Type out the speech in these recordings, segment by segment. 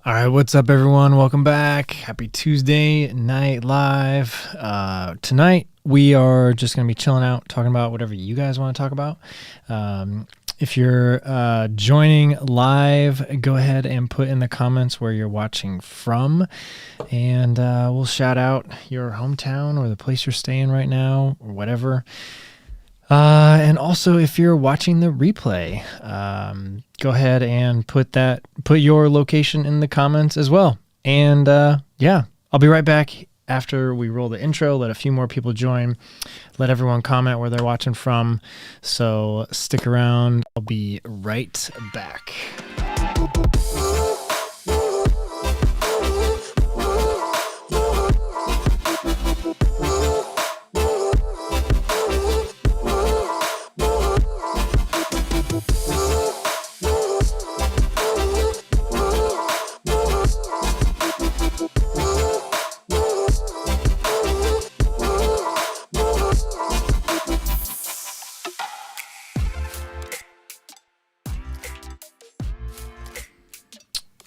All right, what's up, everyone? Welcome back. Happy Tuesday night live. Tonight, we are just going to be chilling out, talking about whatever you guys want to talk about. If you're joining live, go ahead and put in the comments where you're watching from, and we'll shout out your hometown or the place you're staying right now or whatever. And also, if you're watching the replay, go ahead and put your location in the comments as well. And yeah, I'll be right back after we roll the intro, let a few more people join, let everyone comment where they're watching from. So stick around. I'll be right back.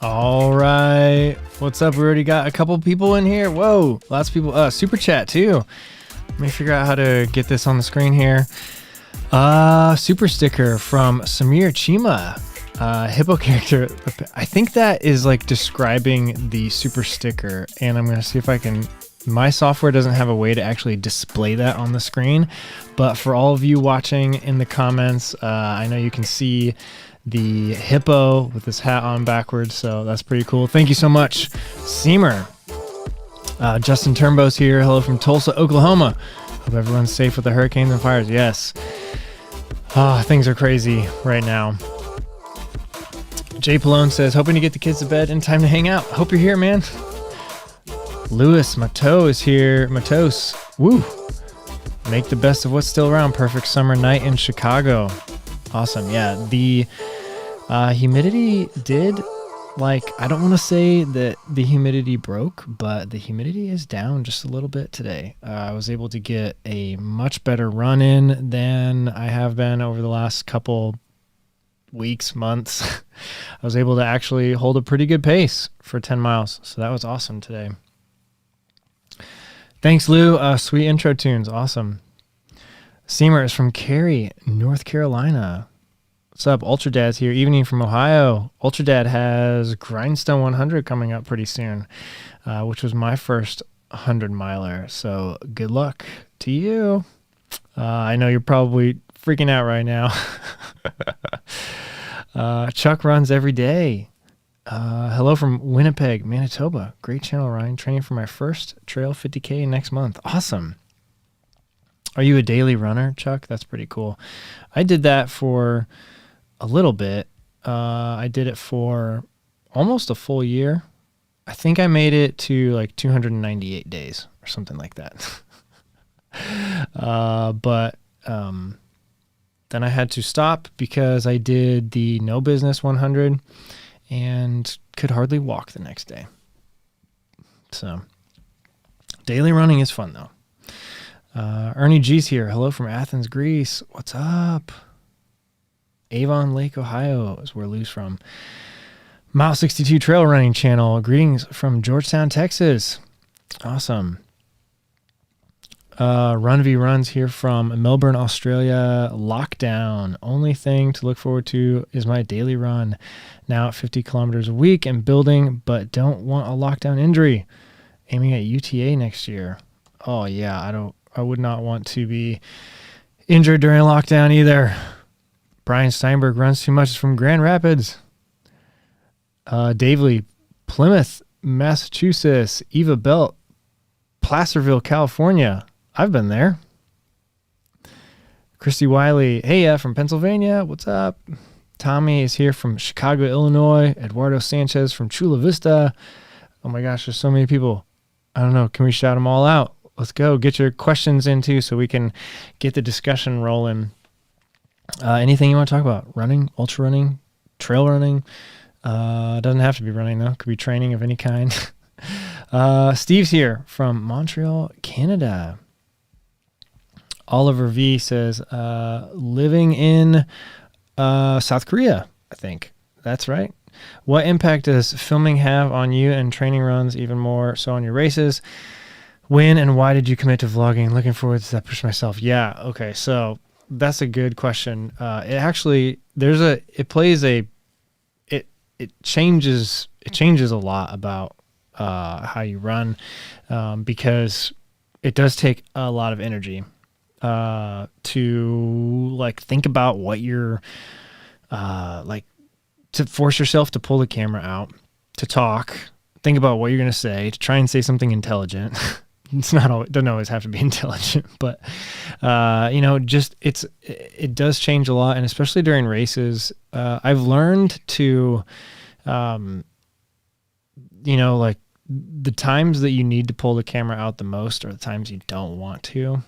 All right, what's up? We already got a couple people in here. Whoa, lots of people. Super chat too. Let me figure out how to get this on the screen here. Super sticker from Samir Chima, hippo character. I think that is like describing the super sticker, and I'm gonna see if I can. My software doesn't have a way to actually display that on the screen, but for all of you watching in the comments, I know you can see the hippo with his hat on backwards, so that's pretty cool. Thank you so much, Seamer. Justin Turnbow's here. Hello from Tulsa, Oklahoma. Hope everyone's safe with the hurricanes and fires. Yes. Things are crazy right now. Jay Pallone says, hoping to get the kids to bed in time to hang out. Hope you're here, man. Louis Mateau is here. Matos. Woo. Make the best of what's still around. Perfect summer night in Chicago. Awesome. Yeah, the humidity did, I don't want to say that the humidity broke, but the humidity is down just a little bit today. I was able to get a much better run in than I have been over the last couple weeks, months. I was able to actually hold a pretty good pace for 10 miles, so that was awesome today. Thanks, Lou. Sweet intro tunes. Awesome. Seamer is from Cary, North Carolina. What's up? Ultra Dad's here. Evening from Ohio. Ultra Dad has Grindstone 100 coming up pretty soon, which was my first 100-miler. So good luck to you. I know you're probably freaking out right now. Chuck runs every day. Hello from Winnipeg, Manitoba. Great channel, Ryan. Training for my first trail 50K next month. Awesome. Are you a daily runner, Chuck? That's pretty cool. I did that for a little bit. I did it for almost a full year. I think I made it to like 298 days or something like that. But Then I had to stop because I did the No Business 100 and could hardly walk the next day. So daily running is fun though. Ernie G's here. Hello from Athens, Greece. What's up? Avon Lake, Ohio is where Lou's from. Mile 62 Trail Running Channel. Greetings from Georgetown, Texas. Awesome. Run V Runs here from Melbourne, Australia. Lockdown. Only thing to look forward to is my daily run. Now at 50 kilometers a week and building, but don't want a lockdown injury. Aiming at UTA next year. Oh yeah, I would not want to be injured during lockdown either. Brian Steinberg runs too much from Grand Rapids. Dave Lee, Plymouth, Massachusetts. Eva Belt, Placerville, California. I've been there. Christy Wiley, hey, from Pennsylvania. What's up? Tommy is here from Chicago, Illinois. Eduardo Sanchez from Chula Vista. Oh my gosh, there's so many people. I don't know. Can we shout them all out? Let's go. Get your questions in too so we can get the discussion rolling. Anything you want to talk about? Running, ultra running, trail running. Doesn't have to be running though. Could be training of any kind. Steve's here from Montreal, Canada. Oliver V says, living in South Korea, I think. That's right. What impact does filming have on you and training runs, even more so on your races? When and why did you commit to vlogging? Looking forward to that push myself. Yeah. Okay. So that's a good question. It changes a lot about how you run because it does take a lot of energy to like think about what you're to force yourself to pull the camera out, to talk, think about what you're going to say, to try and say something intelligent. It doesn't always have to be intelligent, but it does change a lot. And especially during races, I've learned to, like the times that you need to pull the camera out the most are the times you don't want to.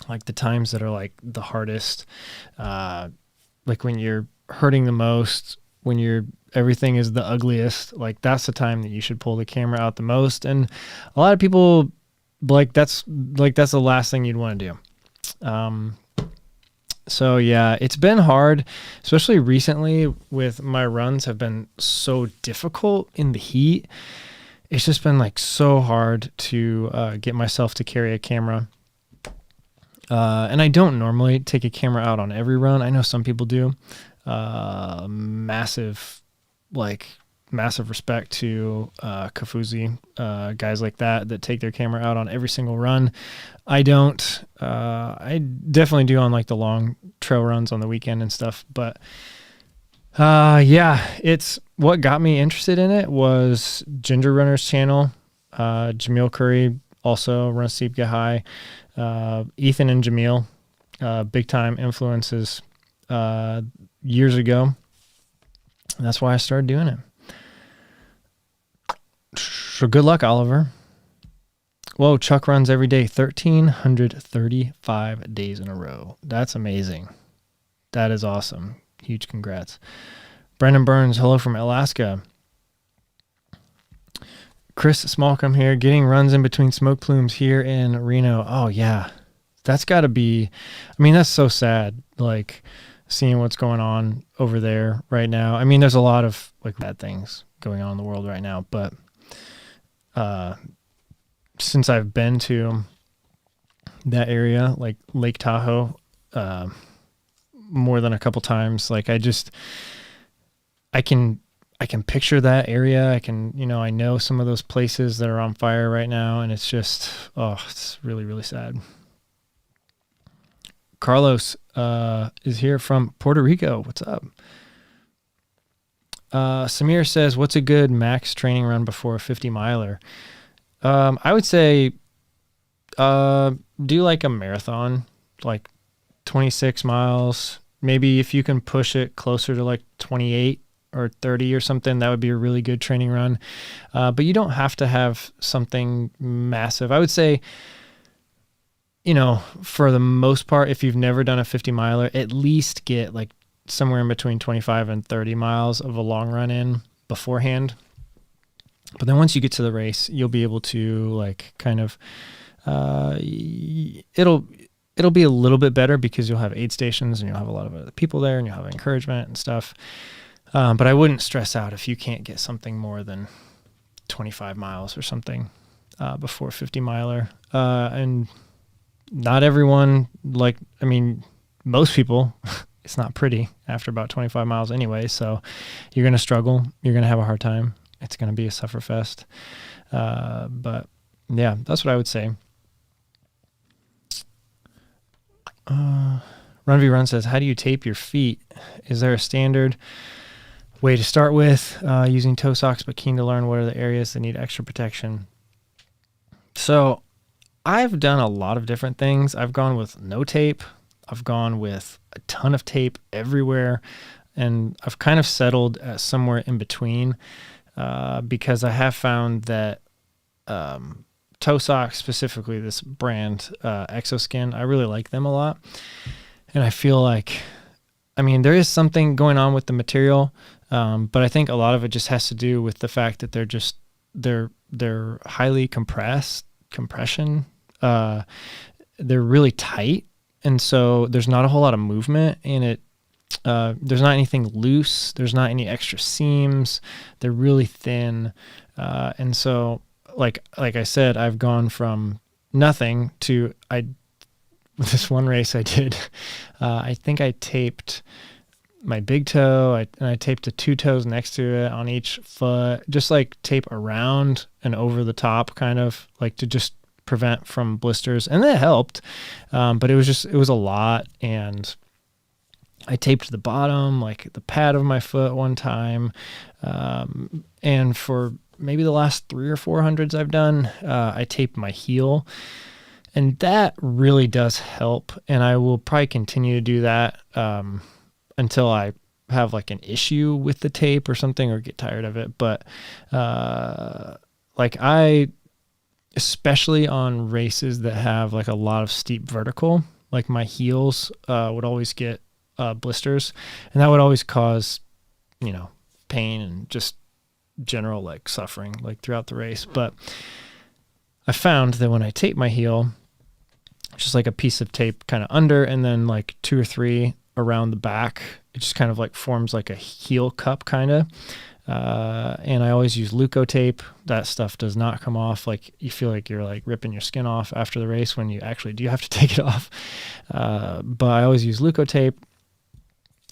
Like the times that are like the hardest, like when you're hurting the most, when everything is the ugliest, like that's the time that you should pull the camera out the most. And a lot of people that's the last thing you'd want to do. So yeah, it's been hard, especially recently with my runs have been so difficult in the heat. It's just been like so hard to get myself to carry a camera. And I don't normally take a camera out on every run. I know some people do. Massive respect to Kafuzi, guys like that take their camera out on every single run. I don't. I definitely do on like the long trail runs on the weekend and stuff. But yeah, it's what got me interested in it was Ginger Runner's channel. Jamil Curry also runs Steep Get High. Ethan and Jamil, big time influences years ago. And that's why I started doing it. So good luck, Oliver. Whoa, Chuck runs every day, 1,335 days in a row. That's amazing. That is awesome. Huge congrats. Brendan Burns, hello from Alaska. Chris Smallcombe here, getting runs in between smoke plumes here in Reno. Oh, yeah. That's got to be, that's so sad, like seeing what's going on over there right now. I mean, there's a lot of like bad things going on in the world right now, but since I've been to that area, like Lake Tahoe, more than a couple times, like I can picture that area. I can, I know some of those places that are on fire right now, and it's just, it's really, really sad. Carlos is here from Puerto Rico. What's up? Samir says, what's a good max training run before a 50 miler? I would say do like a marathon, like 26 miles. Maybe if you can push it closer to like 28 or 30 or something, that would be a really good training run. But you don't have to have something massive. I would say for the most part, if you've never done a 50 miler, at least get like somewhere in between 25 and 30 miles of a long run in beforehand. But then once you get to the race, you'll be able to like kind of, it'll be a little bit better because you'll have aid stations and you'll have a lot of other people there and you'll have encouragement and stuff. But I wouldn't stress out if you can't get something more than 25 miles or something before 50 miler. And not everyone, most people, it's not pretty after about 25 miles anyway. So you're going to struggle. You're going to have a hard time. It's going to be a sufferfest. But yeah, that's what I would say. Run V Run says, how do you tape your feet? Is there a standard way to start with using toe socks, but keen to learn what are the areas that need extra protection? So I've done a lot of different things. I've gone with no tape. I've gone with a ton of tape everywhere. And I've kind of settled at somewhere in between because I have found that toe socks, specifically this brand Exoskin, I really like them a lot. And I feel like, there is something going on with the material, but I think a lot of it just has to do with the fact that they're highly compression. They're really tight. And so there's not a whole lot of movement in it. There's not anything loose. There's not any extra seams. They're really thin. And so like I said, I've gone from nothing to this one race I did. I think I taped my big toe and I taped the two toes next to it on each foot, just like tape around and over the top, kind of like to just prevent from blisters. And that helped. But it was a lot. And I taped the bottom, like the pad of my foot one time. And for maybe the last 300 or 400s I've done, I taped my heel. And that really does help. And I will probably continue to do that until I have like an issue with the tape or something or get tired of it. But especially on races that have like a lot of steep vertical, like my heels would always get blisters, and that would always cause, pain and just general like suffering like throughout the race. But I found that when I tape my heel, just like a piece of tape kind of under and then like 2 or 3 around the back, it just kind of like forms like a heel cup kind of. And I always use Leuco tape. That stuff does not come off. Like you feel like you're like ripping your skin off after the race when you actually do have to take it off. But I always use Leuco tape.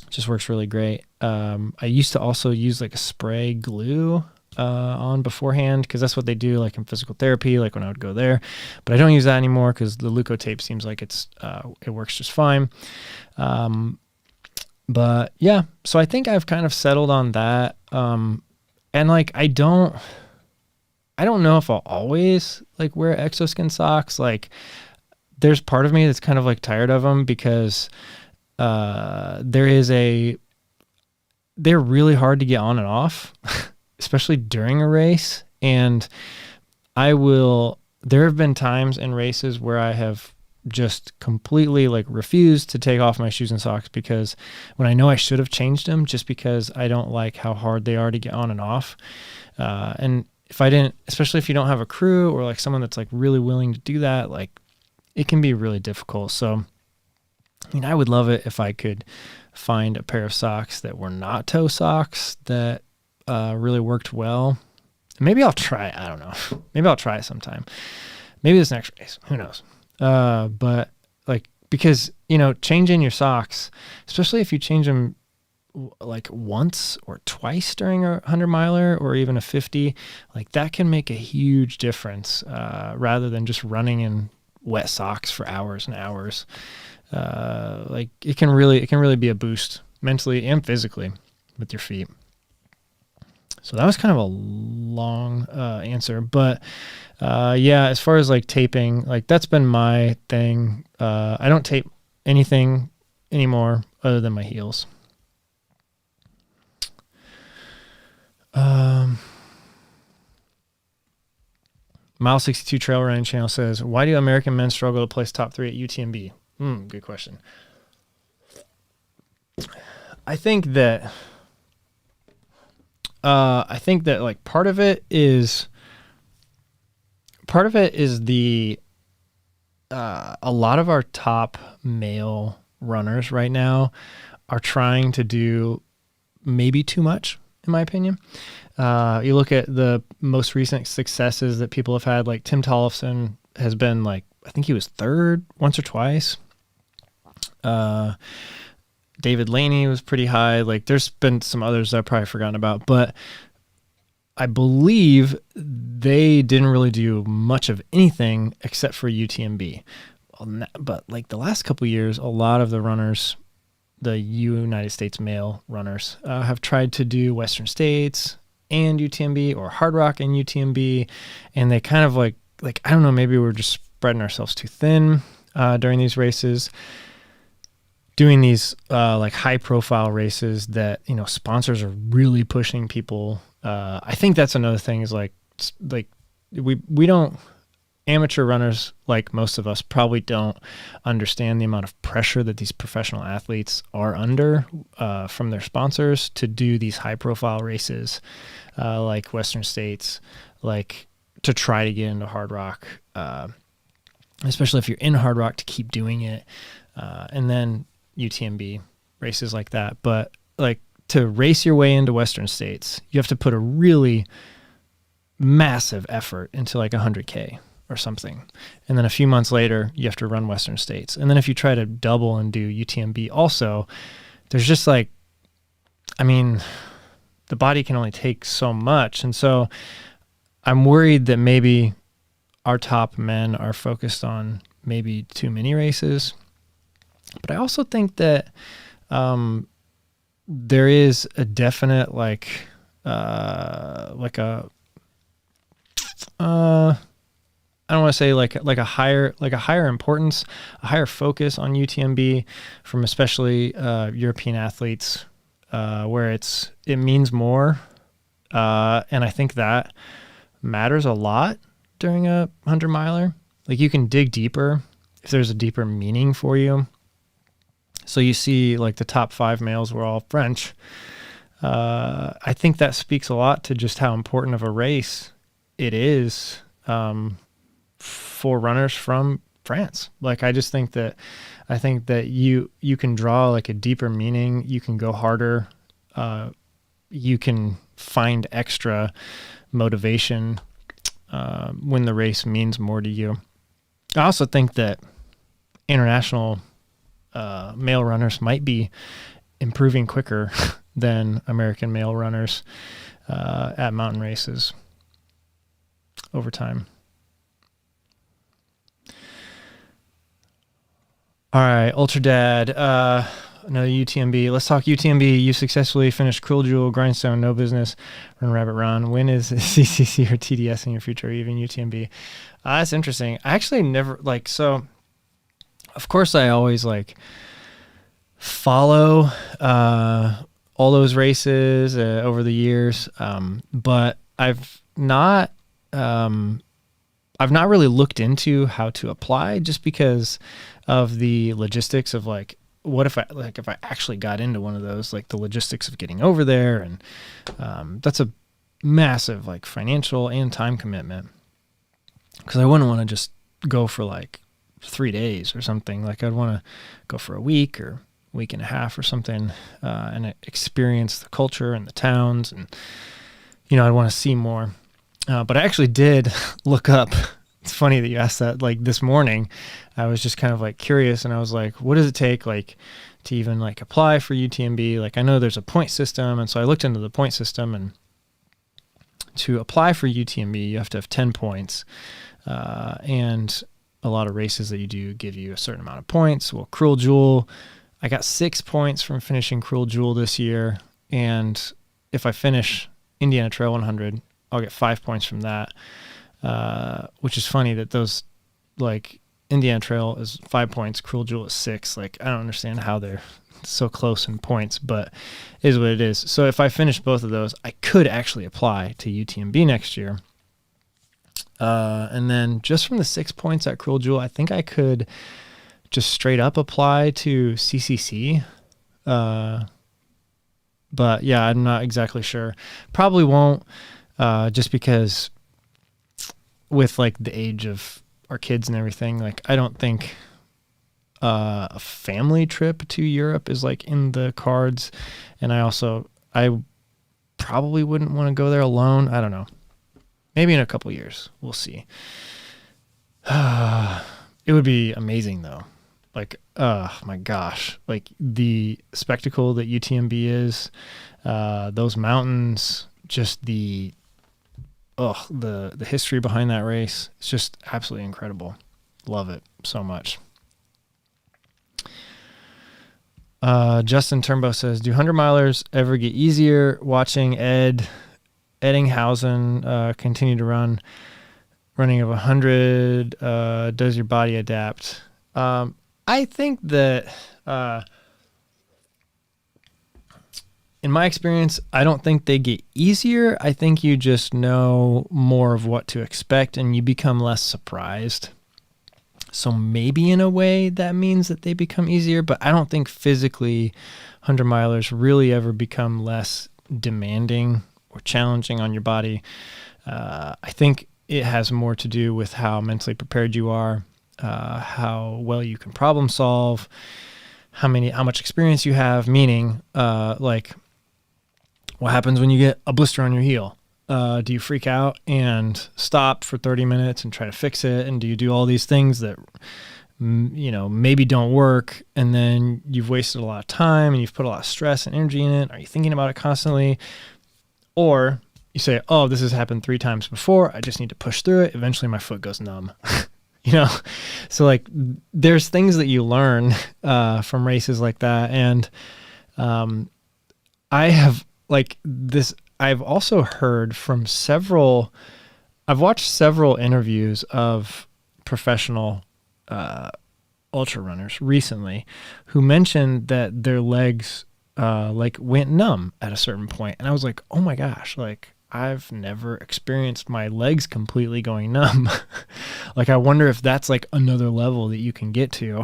It just works really great. I used to also use like a spray glue on beforehand because that's what they do like in physical therapy, like when I would go there. But I don't use that anymore because the Leuco tape seems like it works just fine. But yeah, so I think I've kind of settled on that. And like, I don't know if I'll always like wear Exoskin socks. Like there's part of me that's kind of like tired of them because, they're really hard to get on and off, especially during a race. And there have been times in races where I have just completely like refused to take off my shoes and socks because when I know I should have changed them, just because I don't like how hard they are to get on and off. And if I didn't, especially if you don't have a crew or like someone that's like really willing to do that, like it can be really difficult. So, I would love it if I could find a pair of socks that were not toe socks that really worked well. Maybe I'll try it. I don't know. Maybe I'll try it sometime. Maybe this next race. Who knows? But like, because, changing your socks, especially if you change them like once or twice during a 100 miler or even a 50, like that can make a huge difference, rather than just running in wet socks for hours and hours. Like it can really be a boost mentally and physically with your feet. So that was kind of a long answer, but yeah, as far as like taping, like that's been my thing. I don't tape anything anymore other than my heels. Mile 62 Trail Running Channel says, why do American men struggle to place top 3 at UTMB? Good question. I think that like part of it is the a lot of our top male runners right now are trying to do maybe too much, in my opinion. You look at the most recent successes that people have had, like Tim Tollefson has been like, I think he was third once or twice. David Laney was pretty high. Like there's been some others that I've probably forgotten about, but I believe they didn't really do much of anything except for UTMB. But like the last couple of years, a lot of the runners, the United States male runners, have tried to do Western States and UTMB, or Hard Rock and UTMB. And they kind of like, I don't know, maybe we're just spreading ourselves too thin during these races. Doing these like high profile races that, you know, sponsors are really pushing people. I think that's another thing is like we don't, amateur runners, like most of us, probably don't understand the amount of pressure that these professional athletes are under from their sponsors to do these high profile races like Western States, like to try to get into Hard Rock, especially if you're in Hard Rock, to keep doing it. And then UTMB races like that. But like to race your way into Western States, you have to put a really massive effort into like 100K or something. And then a few months later, you have to run Western States. And then if you try to double and do UTMB also, there's just like, I mean, the body can only take so much. And so I'm worried that maybe our top men are focused on maybe too many races. But I also think that there is a definite I don't want to say like a higher importance, a higher focus on UTMB from especially European athletes, where it means more, and I think that matters a lot during a 100-miler. Like you can dig deeper if there's a deeper meaning for you. So you see like the top 5 males were all French. I think that speaks a lot to just how important of a race it is for runners from France. Like I think that you can draw like a deeper meaning. You can go harder. You can find extra motivation when the race means more to you. I also think that international male runners might be improving quicker than American male runners at mountain races over time. All right, Ultra Dad, another UTMB. Let's talk UTMB. You successfully finished Cruel Jewel, Grindstone, No Business, Run Rabbit Run. When is CCC or TDS in your future, or even UTMB? That's interesting. I actually never, so of course I always follow all those races over the years, but I've not really looked into how to apply, just because of the logistics of what if I actually got into one of those, the logistics of getting over there, and that's a massive financial and time commitment, because I wouldn't want to just go for 3 days or something. I'd want to go for a week or week and a half or something, and experience the culture and the towns, and I'd want to see more. But I actually did look up. It's funny that you asked that. This morning, I was just kind of curious, and I was like, what does it take to even apply for UTMB? I know there's a point system, and so I looked into the point system, and to apply for UTMB, you have to have 10 points, and a lot of races that you do give you a certain amount of points. Well, Cruel Jewel, I got 6 points from finishing Cruel Jewel this year, and if I finish Indiana Trail 100, I'll get 5 points from that, which is funny that those, Indiana Trail is 5 points, Cruel Jewel is 6. I don't understand how they're so close in points, but it is what it is. So if I finish both of those, I could actually apply to UTMB next year. And then just from the 6 points at Cruel Jewel, I think I could just straight up apply to CCC. But yeah, I'm not exactly sure. Probably won't, just because with like the age of our kids and everything, like I don't think a family trip to Europe is like in the cards. And I probably wouldn't want to go there alone. I don't know. Maybe in a couple years. We'll see. It would be amazing though. Like, oh my gosh, like the spectacle that UTMB is, those mountains, just the history behind that race. It's just absolutely incredible. Love it so much. Justin Turnbow says, do 100-milers ever get easier? Watching Eddinghausen continue to running of 100, does your body adapt? I think that in my experience, I don't think they get easier. I think you just know more of what to expect and you become less surprised. So maybe in a way that means that they become easier, but I don't think physically 100-milers really ever become less demanding or challenging on your body. I think it has more to do with how mentally prepared you are, how well you can problem solve, how much experience you have, meaning like what happens when you get a blister on your heel? Do you freak out and stop for 30 minutes and try to fix it? And do you do all these things that, maybe don't work, and then you've wasted a lot of time and you've put a lot of stress and energy in it? Are you thinking about it constantly? Or you say, oh, this has happened 3 times before. I just need to push through it. Eventually my foot goes numb. So like there's things that you learn from races like that. And I've also heard from I've watched several interviews of professional ultra runners recently who mentioned that their legs went numb at a certain point. And I was like, oh my gosh, like I've never experienced my legs completely going numb. Like, I wonder if that's like another level that you can get to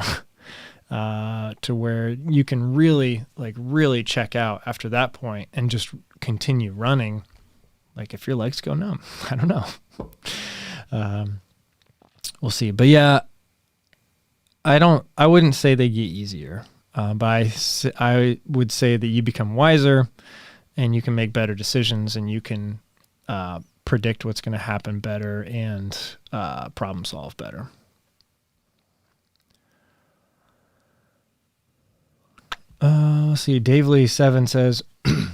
where you can really check out after that point and just continue running. Like if your legs go numb, I don't know. We'll see. But yeah, I wouldn't say they get easier, but I would say that you become wiser and you can make better decisions and you can predict what's going to happen better and problem solve better. Let's see. Dave Lee 7 says,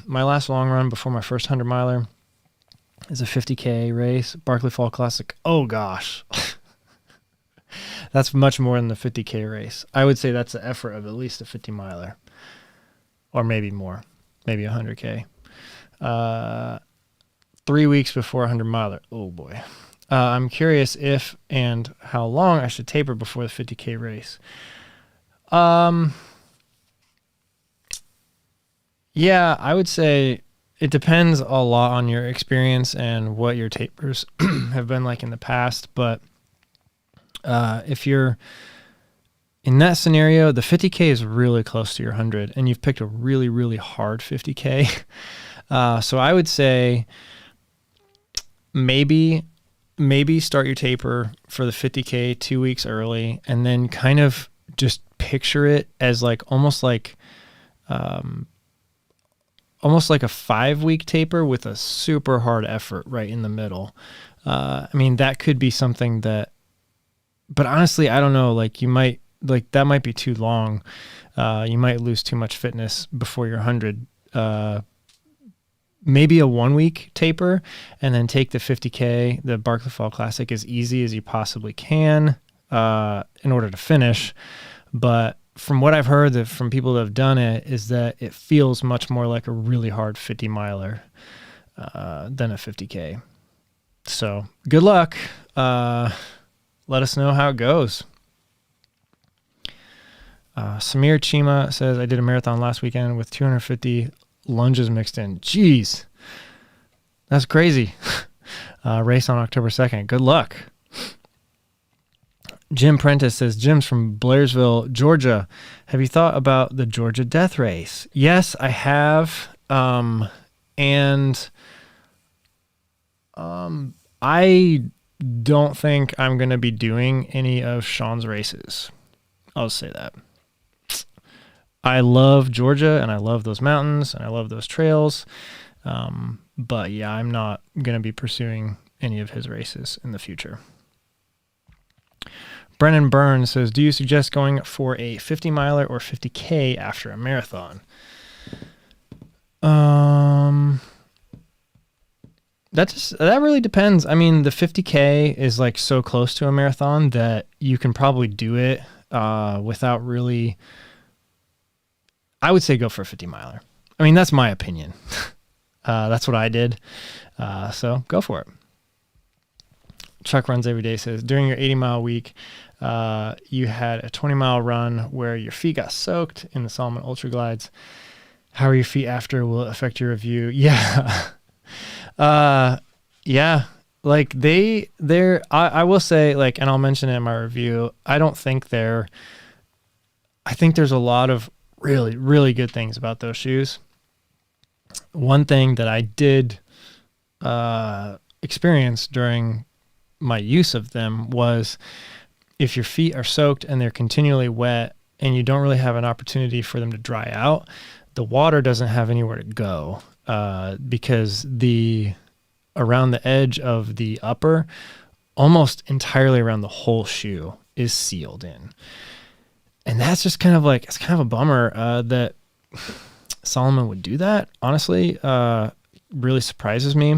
my last long run before my first 100-miler is a 50K race, Barkley Fall Classic. Oh gosh. That's much more than the 50K race. I would say that's the effort of at least a 50-miler or maybe more, maybe 100K. 3 weeks before a 100-miler. Oh boy. I'm curious if and how long I should taper before the 50K race. Yeah, I would say it depends a lot on your experience and what your tapers have been like in the past. But if you're in that scenario, the 50K is really close to your 100, and you've picked a really, really hard 50K. So I would say maybe start your taper for the 50K 2 weeks early, and then kind of just picture it as like almost like a 5-week taper with a super hard effort right in the middle. I mean, that could be something that, but honestly, I don't know, like you might, like that might be too long. You might lose too much fitness before you're 100. Maybe a 1-week taper and then take the 50K, the Barkley Fall Classic, as easy as you possibly can in order to finish. But from what I've heard from people that have done it is that it feels much more like a really hard 50-miler than a 50K. So good luck. Let us know how it goes. Samir Chima says, I did a marathon last weekend with 250 lunges mixed in. Jeez, that's crazy. Race on October 2nd. Good luck. Jim Prentice says, Jim's from Blairsville, Georgia. Have you thought about the Georgia Death Race? Yes, I have. I don't think I'm going to be doing any of Sean's races. I'll say that. I love Georgia and I love those mountains and I love those trails. But yeah, I'm not going to be pursuing any of his races in the future. Brennan Burns says, do you suggest going for a 50 miler or 50K after a marathon? That really depends. I mean, the 50K is like so close to a marathon that you can probably do it without really. I would say go for a 50 miler. I mean, that's my opinion. That's what I did. So go for it. Chuck Runs Every Day says, during your 80-mile week, you had a 20-mile run where your feet got soaked in the Salomon Ultra Glides. How are your feet after? Will it affect your review? Yeah. Yeah. Like I will say, like, and I'll mention it in my review, I think there's a lot of really, really good things about those shoes. One thing that I did experience during my use of them was if your feet are soaked and they're continually wet and you don't really have an opportunity for them to dry out, the water doesn't have anywhere to go because around the edge of the upper, almost entirely around the whole shoe is sealed in. And that's just kind of like, it's kind of a bummer that Salomon would do that. Honestly, really surprises me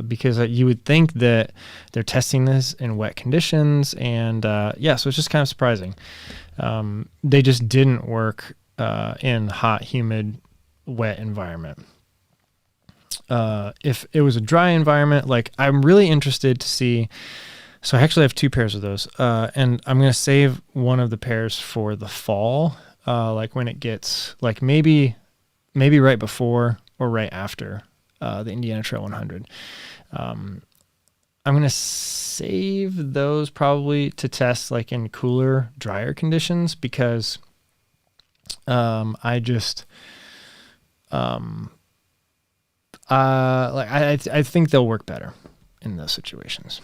because you would think that they're testing this in wet conditions. And so it's just kind of surprising. They just didn't work in hot, humid, wet environment. If it was a dry environment, like I'm really interested to see. So I actually have 2 pairs of those, and I'm going to save one of the pairs for the fall, like when it gets like maybe right before or right after the Indiana Trail 100. I'm going to save those probably to test like in cooler, drier conditions because I think they'll work better in those situations.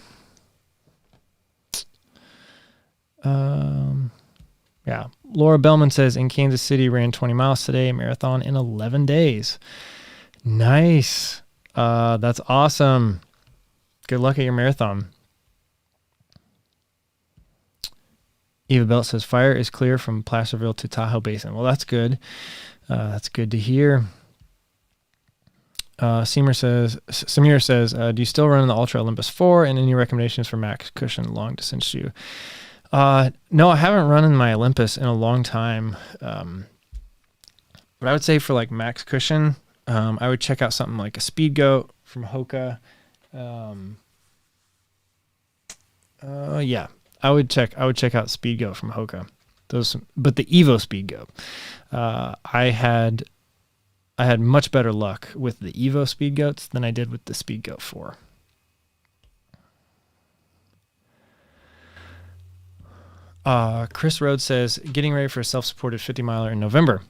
Yeah. Laura Bellman says, in Kansas City, ran 20 miles today, marathon in 11 days. Nice. That's awesome. Good luck at your marathon. Eva Belt says, fire is clear from Placerville to Tahoe Basin. Well, that's good. That's good to hear. Samir says, do you still run the Ultra Olympus 4 and any recommendations for max cushion long distance shoe? No, I haven't run in my Olympus in a long time. But I would say for like max cushion, I would check out something like a Speed Goat from Hoka. Yeah, I would check out Speed Goat from Hoka. But the Evo Speed Goat, I had much better luck with the Evo Speed Goats than I did with the Speed Goat 4. Chris Rhodes says, getting ready for a self-supported 50 miler in November,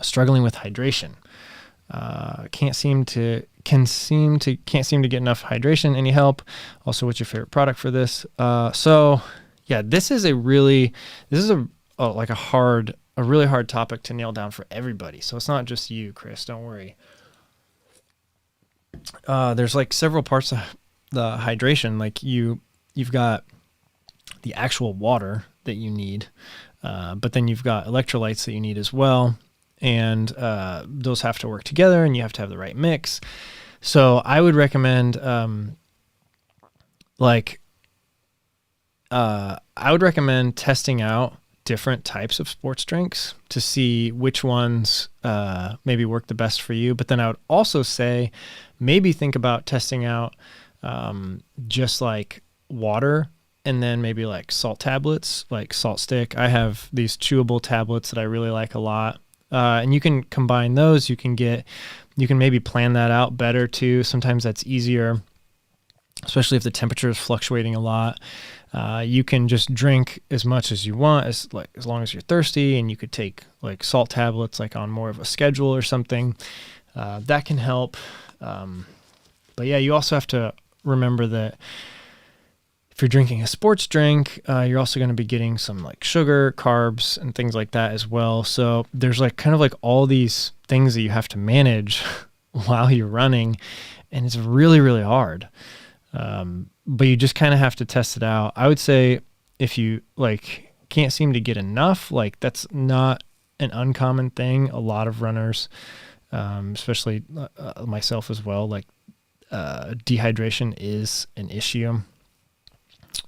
struggling with hydration. Can't seem to get enough hydration. Any help? Also, what's your favorite product for this? So yeah, this is a really hard topic to nail down for everybody. So it's not just you, Chris, don't worry. There's like several parts of the hydration. Like you've got the actual water that you need, but then you've got electrolytes that you need as well. And those have to work together and you have to have the right mix. So I would recommend, testing out different types of sports drinks to see which ones maybe work the best for you. But then I would also say maybe think about testing out just like water and then maybe like salt tablets, like Salt Stick. I have these chewable tablets that I really like a lot. And you can combine those. You can get You can maybe plan that out better too. Sometimes that's easier, especially if the temperature is fluctuating a lot. You can just drink as much as you want, as long as you're thirsty, and you could take like salt tablets like on more of a schedule or something. That can help. But yeah, you also have to remember that if you're drinking a sports drink, you're also going to be getting some like sugar, carbs, and things like that as well. So there's like kind of like all these things that you have to manage while you're running, and it's really, really hard. But you just kind of have to test it out. I would say if you like can't seem to get enough, like that's not an uncommon thing. A lot of runners, especially myself as well, like dehydration is an issue.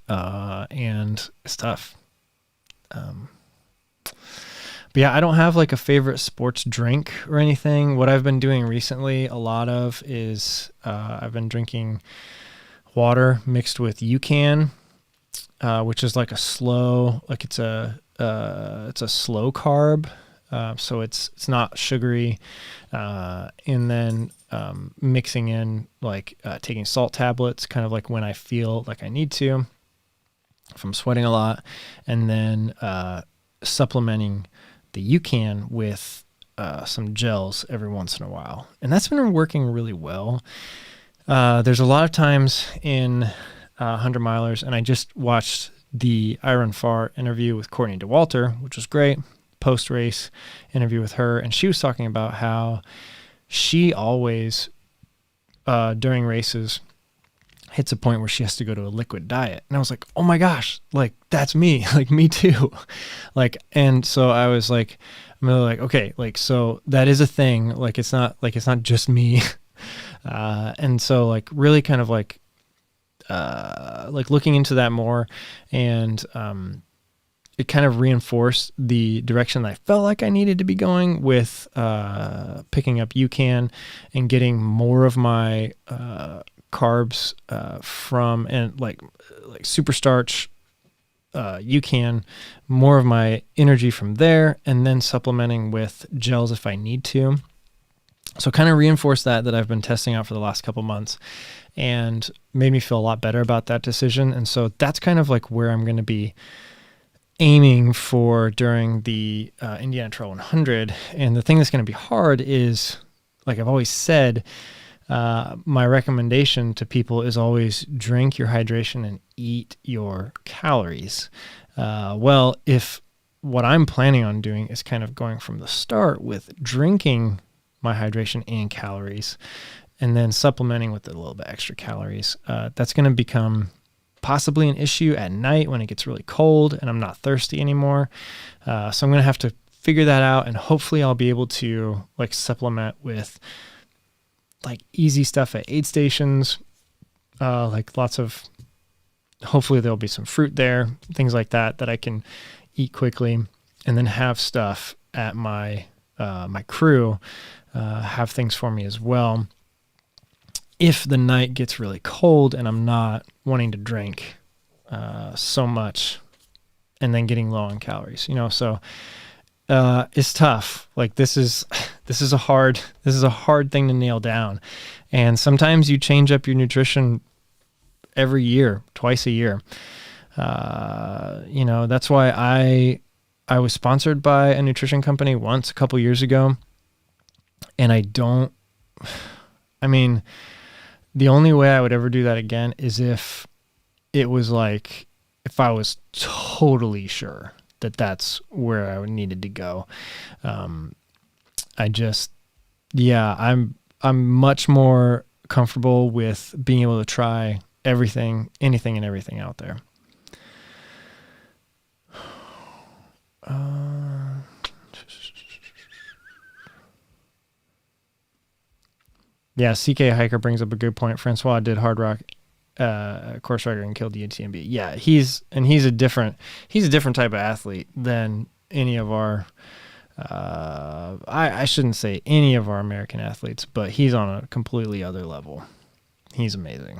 And it's tough. But yeah, I don't have like a favorite sports drink or anything. What I've been doing recently, a lot of is, I've been drinking water mixed with UCAN, which is like a slow, like it's a slow carb. So it's not sugary. And then, mixing in like, taking salt tablets, kind of like when I feel like I need to, if I'm sweating a lot, and then, supplementing the UCAN with, some gels every once in a while. And that's been working really well. There's a lot of times in 100 milers, and I just watched the I Run Far interview with Courtney DeWalter, which was great, post-race interview with her, and she was talking about how she always, during races, hits a point where she has to go to a liquid diet. And I was like, oh my gosh, like that's me, like me too. Like, and so I was like, I'm really like, okay, like, so that is a thing. Like, it's not just me. And so like really kind of like looking into that more, and, it kind of reinforced the direction that I felt like I needed to be going with, picking up UCAN and getting more of my, carbs, from, and like super starch, UCAN, more of my energy from there, and then supplementing with gels if I need to. So kind of reinforced that I've been testing out for the last couple months, and made me feel a lot better about that decision. And so that's kind of like where I'm going to be aiming for during the, Indiana Trail 100. And the thing that's going to be hard is, like I've always said, my recommendation to people is always drink your hydration and eat your calories. Well, if what I'm planning on doing is kind of going from the start with drinking my hydration and calories, and then supplementing with a little bit extra calories, that's going to become possibly an issue at night when it gets really cold and I'm not thirsty anymore. So I'm going to have to figure that out, and hopefully I'll be able to like supplement with like easy stuff at aid stations, like lots of, hopefully there'll be some fruit there, things like that I can eat quickly, and then have stuff at my, my crew, have things for me as well, if the night gets really cold and I'm not wanting to drink, so much, and then getting low on calories, so, it's tough. Like this is a hard thing to nail down. And sometimes you change up your nutrition every year, twice a year. That's why I was sponsored by a nutrition company once a couple years ago. And the only way I would ever do that again is if it was like, if I was totally sure that that's where I needed to go. I'm much more comfortable with being able to try anything and everything out there. Yeah, CK Hiker brings up a good point. Francois did Hard Rock course rider and killed the UTMB. Yeah, he's a different type of athlete than any of our, I shouldn't say any of our American athletes, but he's on a completely other level. He's amazing.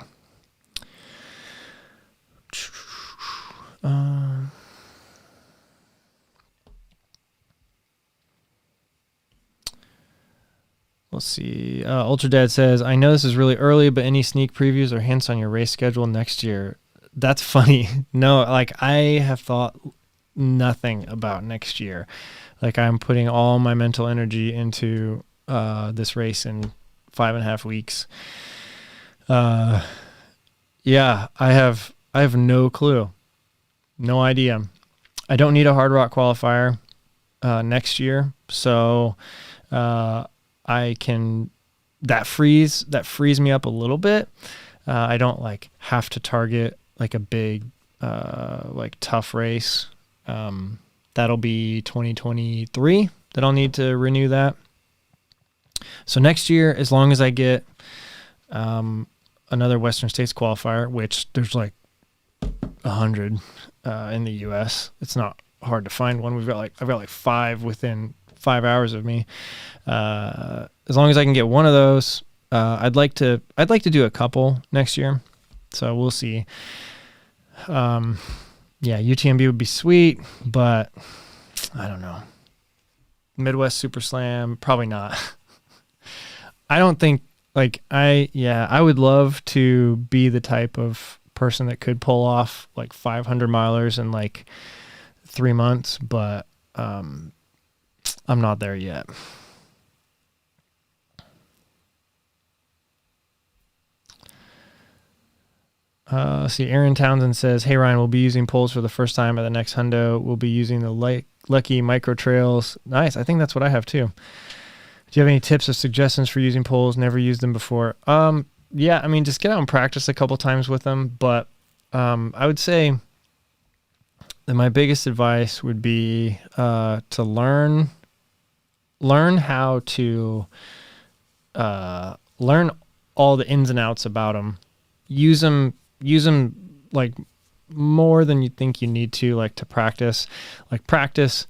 Let's see. Ultra Dad says, I know this is really early, but any sneak previews or hints on your race schedule next year? That's funny. No, like I have thought nothing about next year. Like I'm putting all my mental energy into this race in 5.5 weeks. Yeah, I have no clue. No idea. I don't need a hard rock qualifier next year. So I can, that frees me up a little bit. I don't like have to target like a big like tough race. That'll be 2023 that I'll need to renew that. So next year, as long as I get another Western States qualifier, which there's like 100 in the US, it's not hard to find one. I've got like 5 within 5 hours of me. As long as I can get one of those, I'd like to do a couple next year. So we'll see. Yeah, UTMB would be sweet, but I don't know. Midwest Super Slam, probably not. I don't think I would love to be the type of person that could pull off like 500 milers in like 3 months, but I'm not there yet. See, Aaron Townsend says, hey, Ryan, we'll be using poles for the first time at the next hundo. We'll be using the Lucky Micro Trails. Nice. I think that's what I have too. Do you have any tips or suggestions for using poles? Never used them before. Yeah, I mean, just get out and practice a couple times with them. But I would say that my biggest advice would be to learn how to learn all the ins and outs about them. Use them like more than you think you need to, like to practice. Like practice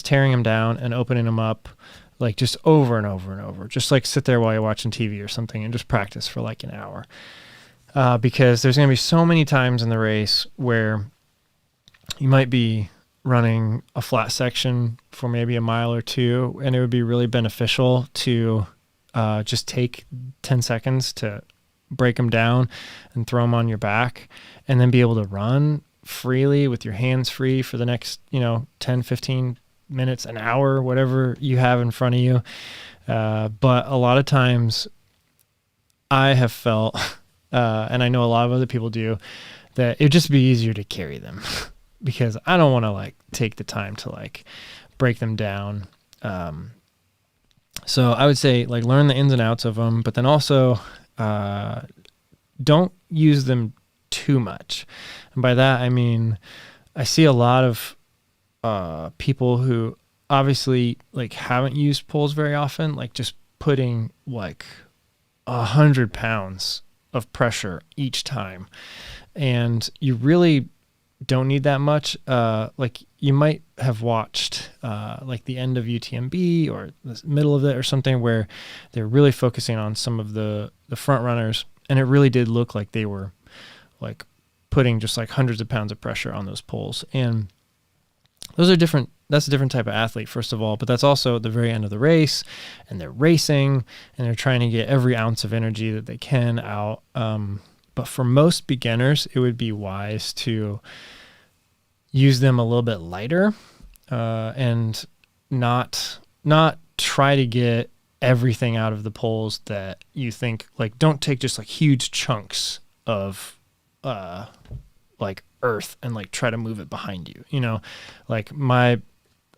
tearing them down and opening them up, like just over and over and over. Just like sit there while you're watching TV or something and just practice for like an hour. Because there's going to be so many times in the race where you might be running a flat section for maybe a mile or two, and it would be really beneficial to just take 10 seconds to break them down and throw them on your back, and then be able to run freely with your hands free for the next 10, 15 minutes, an hour, whatever you have in front of you. But a lot of times I have felt and I know a lot of other people do, that it'd just be easier to carry them because I don't want to like take the time to like break them down. So I would say like learn the ins and outs of them, but then also don't use them too much. And by that, I mean, I see a lot of people who obviously like haven't used poles very often, like just putting like 100 pounds of pressure each time. And you really don't need that much. Like you might have watched like the end of UTMB or the middle of it or something where they're really focusing on some of the front runners, and it really did look like they were like putting just like hundreds of pounds of pressure on those poles. And those are different. That's a different type of athlete, first of all, but that's also at the very end of the race, and they're racing and they're trying to get every ounce of energy that they can out. But for most beginners, it would be wise to use them a little bit lighter, and not try to get everything out of the poles that you think, like, don't take just like huge chunks of like earth and like try to move it behind you, like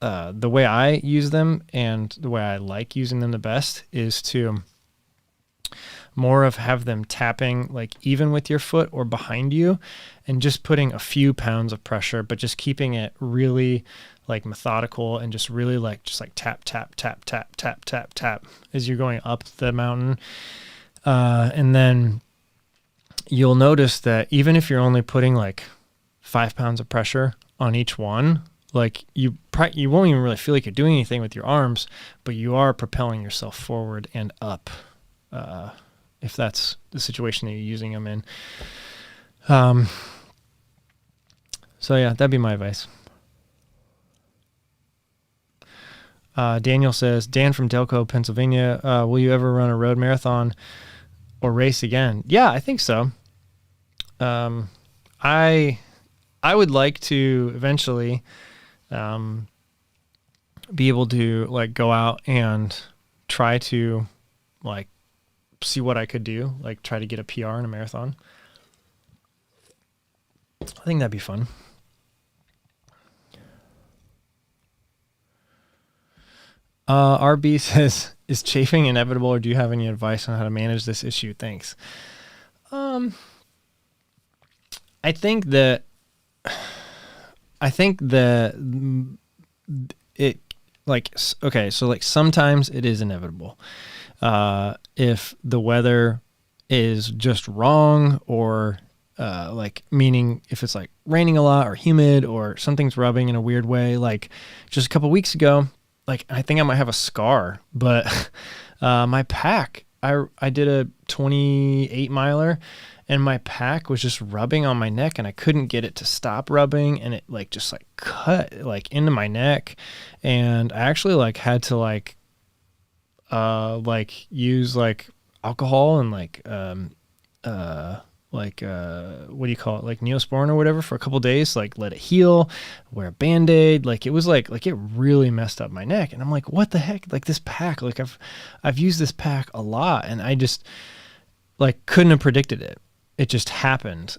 the way I use them and the way I like using them the best is to more of have them tapping like even with your foot or behind you and just putting a few pounds of pressure, but just keeping it really like methodical and just really like just like tap, tap, tap, tap, tap, tap, tap as you're going up the mountain. And then you'll notice that even if you're only putting like 5 pounds of pressure on each one, like you won't even really feel like you're doing anything with your arms, but you are propelling yourself forward and up, if that's the situation that you're using them in. So yeah, that'd be my advice. Daniel says, Dan from Delco, Pennsylvania, will you ever run a road marathon or race again? Yeah, I think so. I would like to eventually be able to like go out and try to like see what I could do, like try to get a PR in a marathon. I think that'd be fun. RB says, is chafing inevitable, or do you have any advice on how to manage this issue? Thanks. I think that it like, okay, so like sometimes it is inevitable. If the weather is just wrong, or like meaning if it's like raining a lot or humid or something's rubbing in a weird way, like just a couple weeks ago, like I think I might have a scar, but my pack, I did a 28 miler and my pack was just rubbing on my neck and I couldn't get it to stop rubbing, and it like just like cut like into my neck, and I actually like had to like use like alcohol and like what do you call it, like Neosporin or whatever for a couple days, like let it heal, wear a Band-Aid. Like it was like it really messed up my neck, and I'm like, what the heck, like this pack, like I've used this pack a lot, and I just like couldn't have predicted it. It just happened.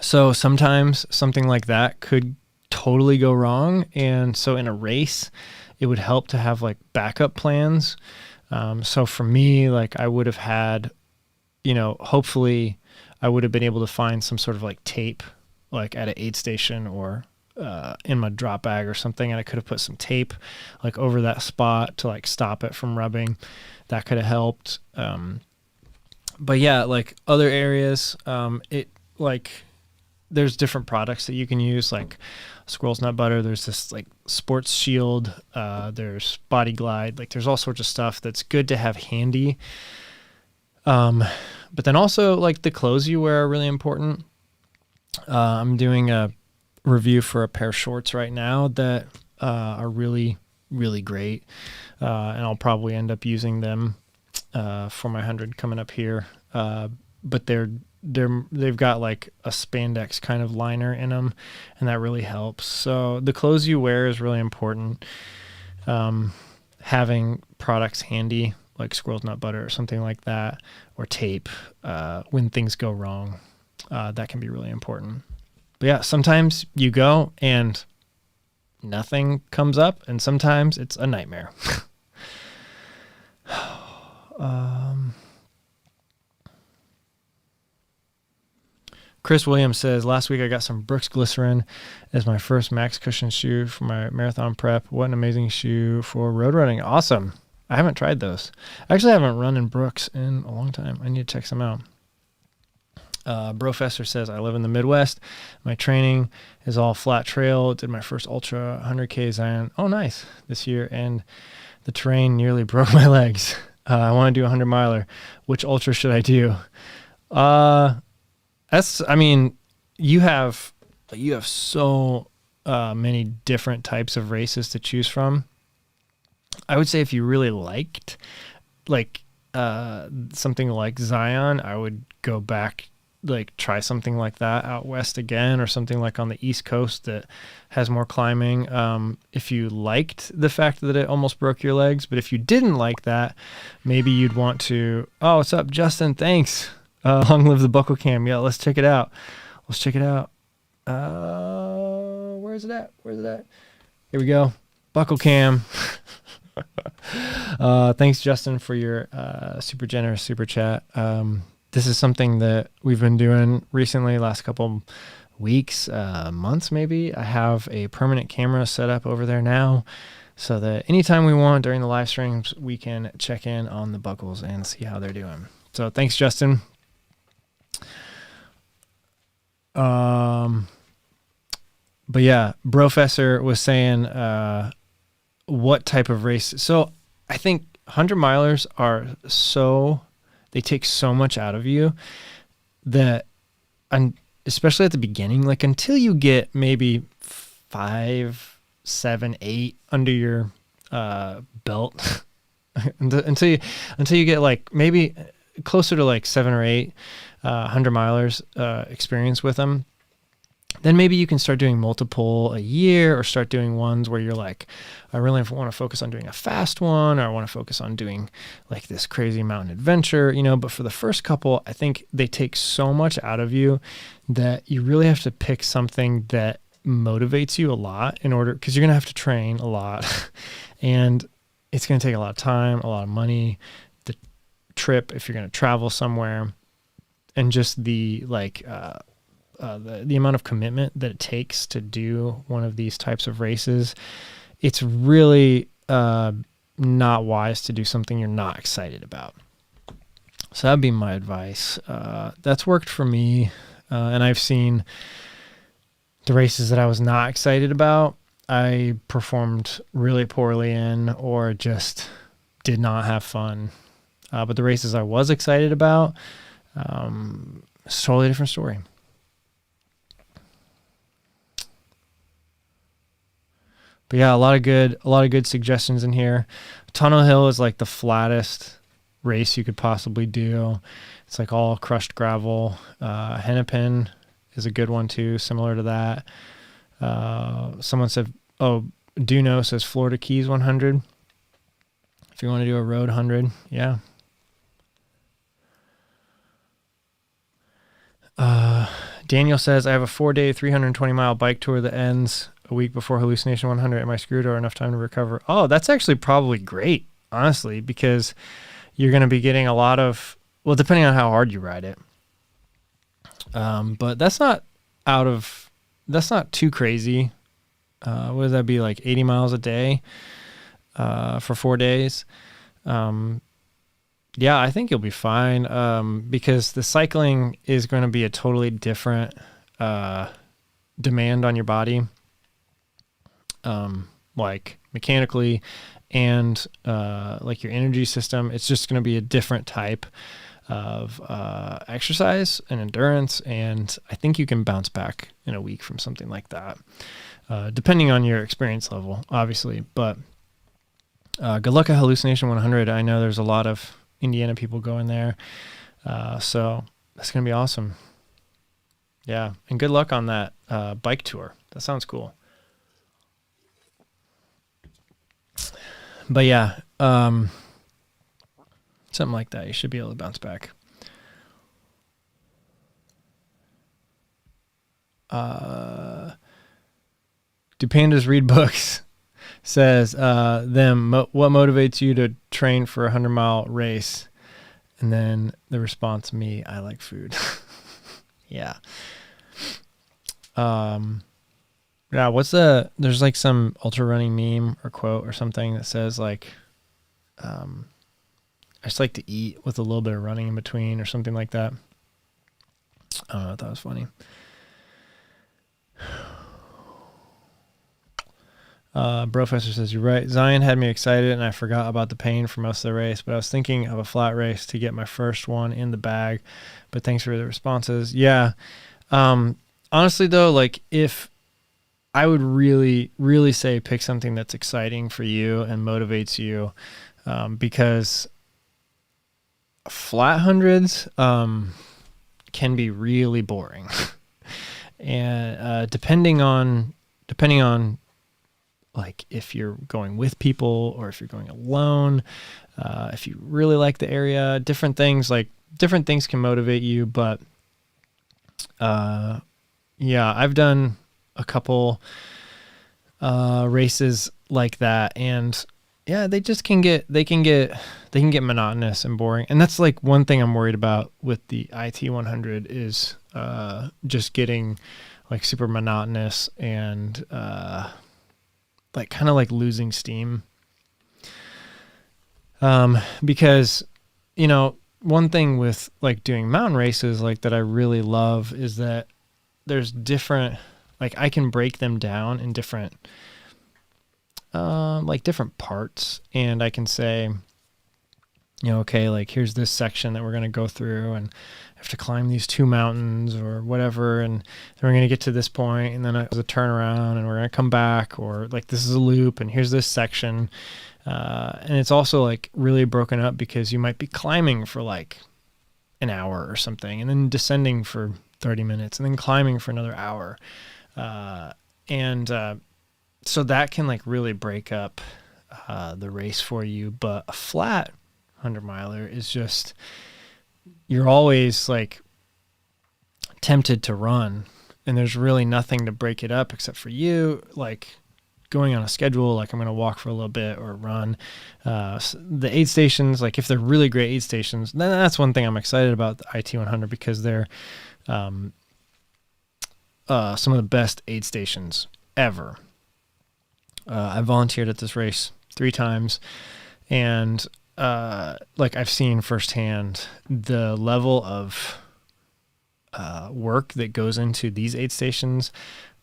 So sometimes something like that could totally go wrong, and so in a race it would help to have like backup plans. So for me, like I would have had, you know, hopefully I would have been able to find some sort of like tape, like at an aid station or in my drop bag or something, and I could have put some tape like over that spot to like stop it from rubbing. That could have helped. But yeah, like other areas, it like there's different products that you can use, like squirrel's nut butter. There's this like sports shield. There's Body Glide. Like there's all sorts of stuff that's good to have handy. But then also like the clothes you wear are really important. I'm doing a review for a pair of shorts right now that are really, really great. And I'll probably end up using them for my 100 coming up here. But they've got like a spandex kind of liner in them, and that really helps. So the clothes you wear is really important. Having products handy, like squirrel's nut butter or something like that, or tape, when things go wrong, that can be really important. But yeah, sometimes you go and nothing comes up, and sometimes it's a nightmare. Chris Williams says, last week I got some Brooks Glycerin as my first max cushion shoe for my marathon prep. What an amazing shoe for road running. Awesome. I haven't tried those. Actually, I haven't run in Brooks in a long time. I need to check some out. Brofessor says, I live in the Midwest. My training is all flat trail. Did my first ultra 100K Zion. Oh, nice. This year. And the terrain nearly broke my legs. I want to do a 100 miler. Which ultra should I do? I mean, you have so many different types of races to choose from. I would say if you really liked like something like Zion, I would go back, like try something like that out west again, or something like on the East Coast that has more climbing. If you liked the fact that it almost broke your legs, but if you didn't like that, maybe you'd want to, oh, what's up, Justin? Thanks. Long live the buckle cam. Yeah, let's check it out. Where is it at? Here we go. Buckle cam. Thanks, Justin, for your super generous super chat. This is something that we've been doing recently, last couple weeks, months maybe. I have a permanent camera set up over there now, so that anytime we want during the live streams, we can check in on the buckles and see how they're doing. So thanks, Justin. But yeah, Brofessor was saying, what type of race? So I think 100 milers they take so much out of you that, and especially at the beginning, like until you get maybe 5, 7, 8 under your belt until you get like maybe closer to like 7 or 8 100 milers experience with them. Then maybe you can start doing multiple a year, or start doing ones where you're like, I really want to focus on doing a fast one, or I want to focus on doing like this crazy mountain adventure, but for the first couple, I think they take so much out of you that you really have to pick something that motivates you a lot because you're going to have to train a lot and it's going to take a lot of time, a lot of money, the trip, if you're going to travel somewhere, and just the the amount of commitment that it takes to do one of these types of races. It's really not wise to do something you're not excited about. So that'd be my advice. That's worked for me. And I've seen the races that I was not excited about, I performed really poorly in, or just did not have fun. But the races I was excited about, it's a totally different story. But yeah, a lot of good suggestions in here. Tunnel Hill is like the flattest race you could possibly do. It's like all crushed gravel. Hennepin is a good one too, similar to that. Someone said, Duno says Florida Keys 100. If you want to do a road 100, yeah. Daniel says, I have a 4-day, 320-mile bike tour that ends a week before Hallucination 100. Am I screwed or enough time to recover? Oh, that's actually probably great, honestly, because you're going to be getting a lot of, well, depending on how hard you ride it. But that's not too crazy. What would that be, like 80 miles a day for 4 days? Yeah, I think you'll be fine because the cycling is going to be a totally different demand on your body, like mechanically and like your energy system. It's just going to be a different type of exercise and endurance, and I think you can bounce back in a week from something like that, depending on your experience level, obviously. But good luck at Hallucination 100. I know there's a lot of Indiana people going there, so that's going to be awesome. Yeah, and good luck on that bike tour. That sounds cool. But yeah, something like that. You should be able to bounce back. Do Pandas Read Books says, what motivates you to train for a 100-mile race? And then the response, me, I like food. Yeah. Yeah, there's like some ultra running meme or quote or something that says like, I just like to eat with a little bit of running in between or something like that. I don't know, I thought it was funny. Brofessor says, you're right. Zion had me excited and I forgot about the pain for most of the race, but I was thinking of a flat race to get my first one in the bag, but thanks for the responses. Yeah. Honestly though, like if I would really, really say pick something that's exciting for you and motivates you, because flat hundreds, can be really boring. And, depending on like if you're going with people or if you're going alone, if you really like the area, different things can motivate you. But yeah, I've done a couple races like that, and yeah, they can get monotonous and boring. And that's like one thing I'm worried about with the IT 100 is just getting like super monotonous and like kind of like losing steam. Because, one thing with like doing mountain races like that I really love is that there's different, like I can break them down in different, like different parts. And I can say, okay, like here's this section that we're going to go through and have to climb these 2 mountains or whatever. And then we're going to get to this point and then there's a turnaround and we're going to come back, or like this is a loop and here's this section. And it's also like really broken up because you might be climbing for like an hour or something and then descending for 30 minutes and then climbing for another hour. So that can like really break up the race for you. But a flat 100-miler is just, you're always like tempted to run, and there's really nothing to break it up except for you like going on a schedule, like I'm going to walk for a little bit or run. The aid stations, like if they're really great aid stations, then that's one thing I'm excited about the IT100, because they're some of the best aid stations ever. I volunteered at this race 3 times, and like I've seen firsthand the level of work that goes into these aid stations,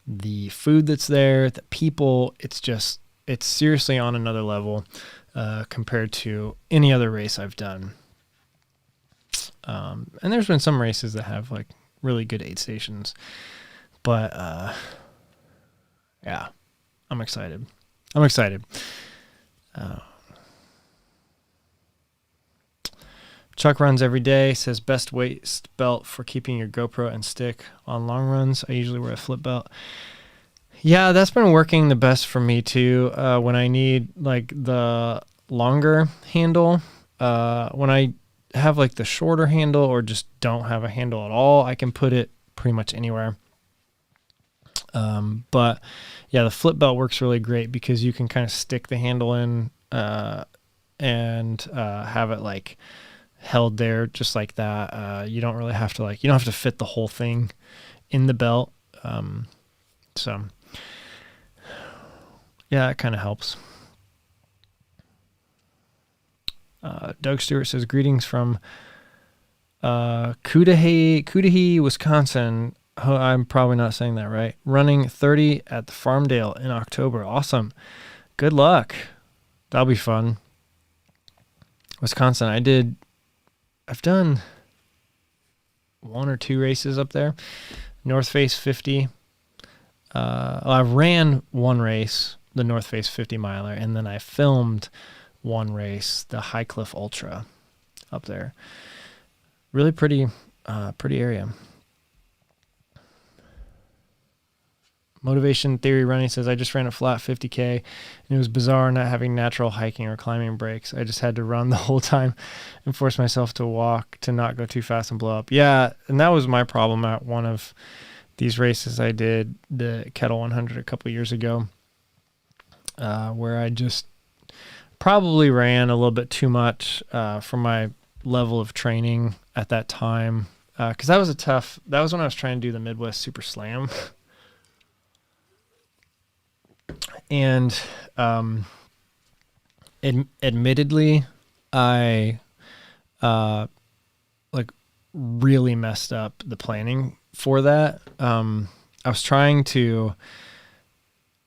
the food that's there, the people. It's seriously on another level compared to any other race I've done. And there's been some races that have like really good aid stations, but yeah, I'm excited. Chuck runs every day, says best waist belt for keeping your GoPro and stick on long runs. I usually wear a flip belt. Yeah, that's been working the best for me too. When I need like the longer handle, when I have like the shorter handle or just don't have a handle at all, I can put it pretty much anywhere. But yeah, the flip belt works really great because you can kind of stick the handle in and have it like held there just like that. You don't really have to you don't have to fit the whole thing in the belt. So yeah, it kind of helps. Doug Stewart says, greetings from Cudahy, Wisconsin. Oh, I'm probably not saying that right. Running 30 at the Farmdale in October. Awesome. Good luck. That'll be fun. Wisconsin, I've done 1 or 2 races up there. North Face 50. I ran 1 race, the North Face 50 miler, and then I filmed 1 race, the High Cliff Ultra up there. Really pretty area. Motivation Theory Running says, I just ran a flat 50K, and it was bizarre not having natural hiking or climbing breaks. I just had to run the whole time and force myself to walk to not go too fast and blow up. Yeah, and that was my problem at one of these races I did, the Kettle 100 a couple years ago, where I just probably ran a little bit too much for my level of training at that time. Because that was when I was trying to do the Midwest Super Slam. And admittedly, I really messed up the planning for that. I was trying to.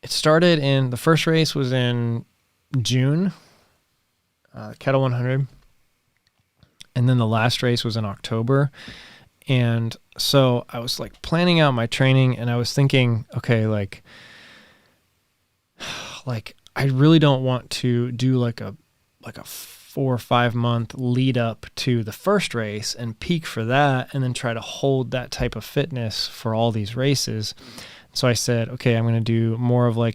It started the first race was in June, Kettle 100, and then the last race was in October. And so I was like planning out my training, and I was thinking, okay, like I really don't want to do like a 4 or 5 month lead up to the first race and peak for that, and then try to hold that type of fitness for all these races. So I said, okay, I'm going to do more of I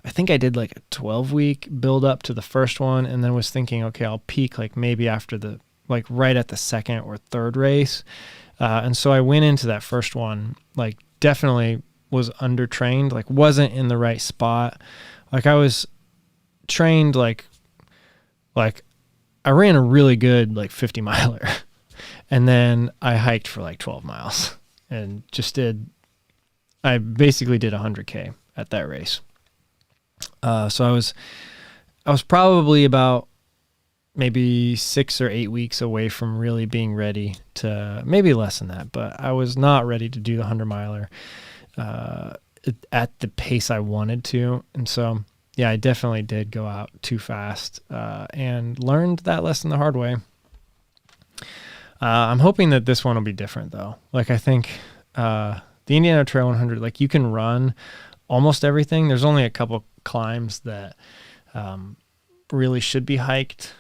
think I did like a 12-week build up to the first one, and then was thinking, okay, I'll peak like maybe after right at the second or third race. And so I went into that first one, like definitely was undertrained, like wasn't in the right spot. Like I was trained like I ran a really good 50 miler, and then I hiked for 12 miles and I basically did 100K at that race. So I was probably about maybe 6 or 8 weeks away from really being ready to, maybe less than that, but I was not ready to do the 100 miler at the pace I wanted to. And so yeah, I definitely did go out too fast, and learned that lesson the hard way. I'm hoping that this one will be different though. Like I think, the Indiana Trail 100, like you can run almost everything. There's only a couple climbs that, really should be hiked.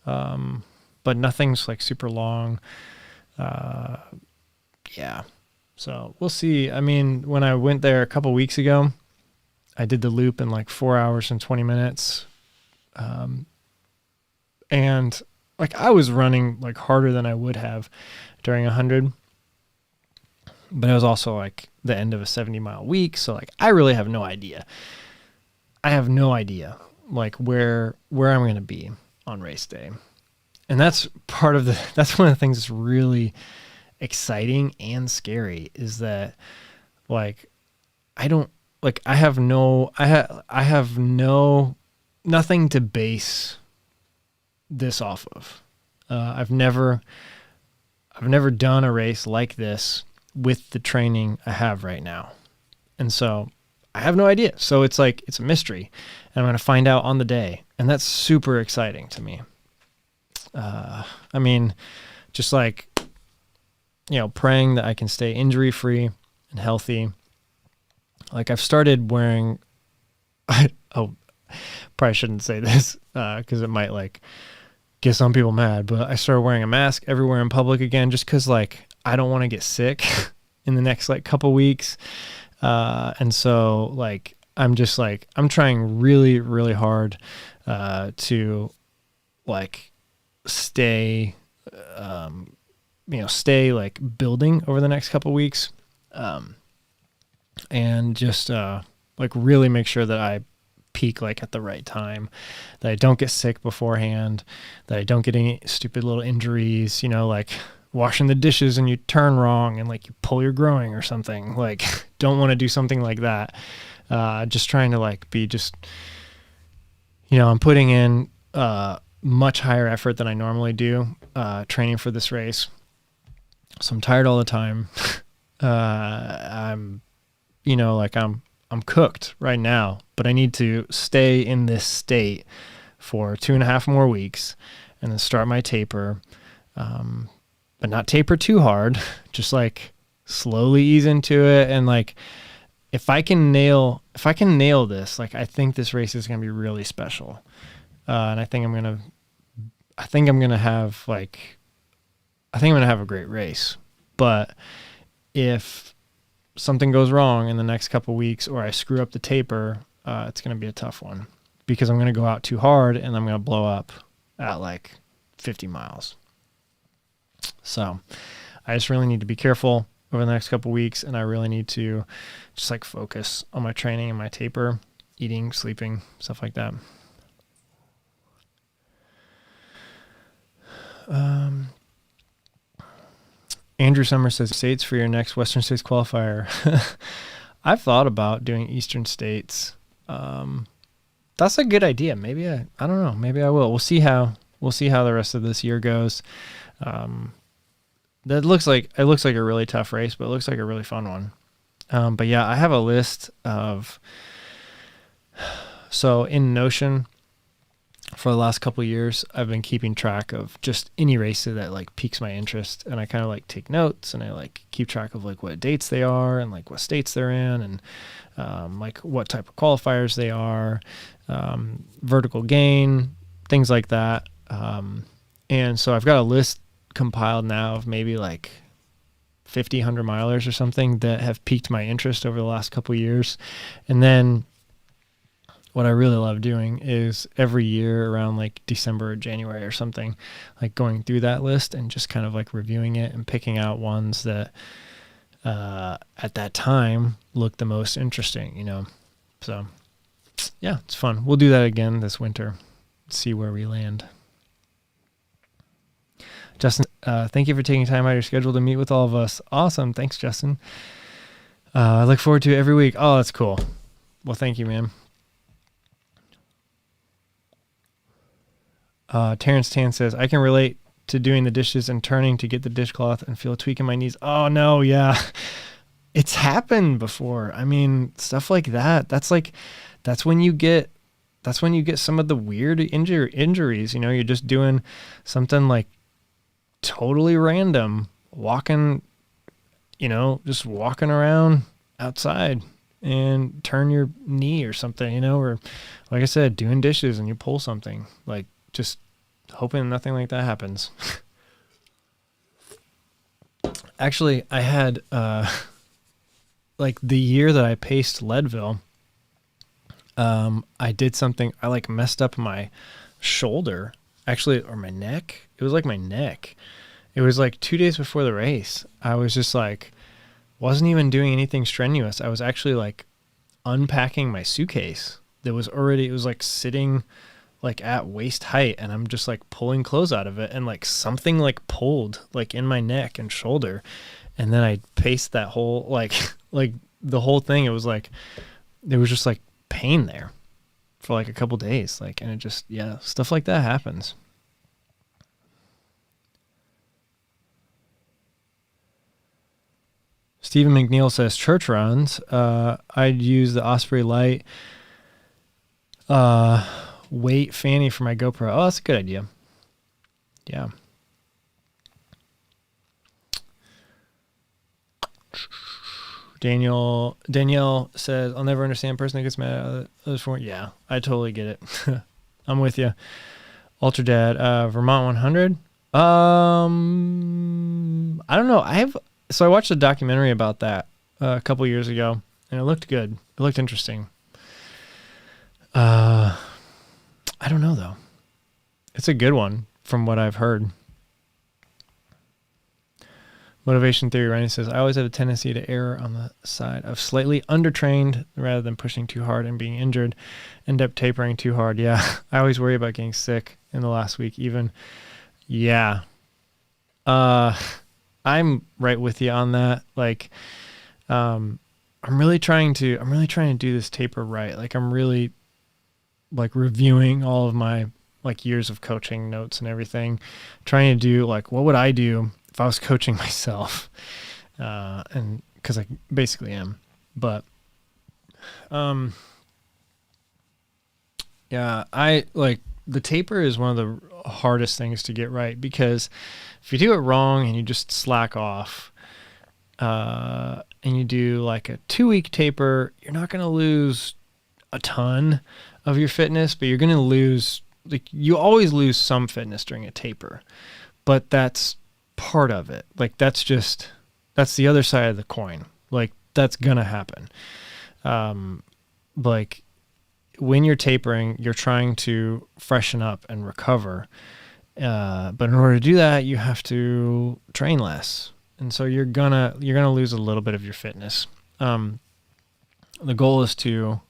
But nothing's like super long. Yeah. So we'll see. I mean, when I went there a couple weeks ago, I did the loop in like 4 hours and 20 minutes. And like I was running like harder than I would have during 100, but it was also like the end of a 70-mile week. So like, I really have no idea. I have no idea like where I'm going to be on race day. And that's one of the things that's really exciting and scary is that like, I have nothing to base this off of. I've never done a race like this with the training I have right now. And so I have no idea. So it's like, it's a mystery and I'm going to find out on the day. And that's super exciting to me. I mean, just like, praying that I can stay injury free and healthy. Like I've started wearing, probably shouldn't say this, cause it might like get some people mad, but I started wearing a mask everywhere in public again, just cause like, I don't want to get sick in the next like couple weeks. And so like, I'm trying really, really hard, to like stay like building over the next couple weeks. And just, like really make sure that I peak like at the right time, that I don't get sick beforehand, that I don't get any stupid little injuries, like washing the dishes and you turn wrong and like you pull your groin or something. Like don't want to do something like that. Just trying to like be just, I'm putting in, much higher effort than I normally do, training for this race. So I'm tired all the time. I'm cooked right now, but I need to stay in this state for 2.5 more weeks and then start my taper. But not taper too hard, just like slowly ease into it. And like, if I can nail this, like, I think this race is going to be really special. And I think I'm going to have a great race. But if something goes wrong in the next couple weeks or I screw up the taper, it's going to be a tough one because I'm going to go out too hard and I'm going to blow up at like 50 miles. So I just really need to be careful over the next couple weeks. And I really need to just like focus on my training and my taper, eating, sleeping, stuff like that. Andrew Summers says states for your next Western States qualifier. I've thought about doing Eastern States. That's a good idea. Maybe I don't know. Maybe I will. We'll see how the rest of this year goes. It looks like a really tough race, but it looks like a really fun one. But yeah, I have a list of, so in Notion, for the last couple of years, I've been keeping track of just any race that like piques my interest, and I kind of like take notes and I like keep track of like what dates they are and like what states they're in and like what type of qualifiers they are, vertical gain, things like that. And so I've got a list compiled now of maybe like 50, 100 milers or something that have piqued my interest over the last couple of years. And then what I really love doing is every year around like December or January or something, like going through that list and just kind of like reviewing it and picking out ones that at that time look the most interesting, So yeah, it's fun. We'll do that again this winter, see where we land. Justin, thank you for taking time out of your schedule to meet with all of us. Awesome. Thanks, Justin. I look forward to it every week. Oh, that's cool. Well, thank you, man. Terrence Tan says, I can relate to doing the dishes and turning to get the dishcloth and feel a tweak in my knees. Oh no. Yeah. It's happened before. I mean, stuff like that. That's when you get that's when you get some of the weird injuries. You know, you're just doing something like totally random, walking, you know, just walking around outside and turn your knee or something, you know, or like I said, doing dishes and you pull something, like just hoping nothing like that happens. Actually, I had, like the year that I paced Leadville, I did something, I like messed up my shoulder, actually, or my neck. It was like my neck. It was like 2 days before the race. I was just like, wasn't even doing anything strenuous. I was actually like unpacking my suitcase that was already, it was like sitting like at waist height, and I'm just like pulling clothes out of it, and like something like pulled like in my neck and shoulder. And then I paced that whole, like the whole thing. It was like, there was just like pain there for like a couple days. Like, and it just, yeah, stuff like that happens. Stephen McNeil says church runs. I'd use the Osprey Light weight fanny for my GoPro. Oh, that's a good idea. Yeah. Danielle says, I'll never understand a person who gets mad at others for it. Yeah, I totally get it. I'm with you. Ultra Dad, Vermont 100. I don't know. So I watched a documentary about that a couple years ago, and it looked good. It looked interesting. I don't know though. It's a good one from what I've heard. Motivation Theory Ryan says, I always have a tendency to err on the side of slightly undertrained rather than pushing too hard and being injured. End up tapering too hard. Yeah, I always worry about getting sick in the last week even. Yeah. I'm right with you on that. Like, I'm really trying to do this taper right. Like, I'm really like reviewing all of my like years of coaching notes and everything, trying to do like, what would I do if I was coaching myself? And cause I basically am, but, yeah, I like the taper is one of the hardest things to get right, because if you do it wrong and you just slack off, and you do like a 2-week taper, you're not going to lose a ton of your fitness, but you're going to lose, like, you always lose some fitness during a taper, but that's part of it. Like, that's the other side of the coin. Like, that's going to happen. Like, when you're tapering, you're trying to freshen up and recover. But in order to do that, you have to train less. And so you're gonna lose a little bit of your fitness. The goal is to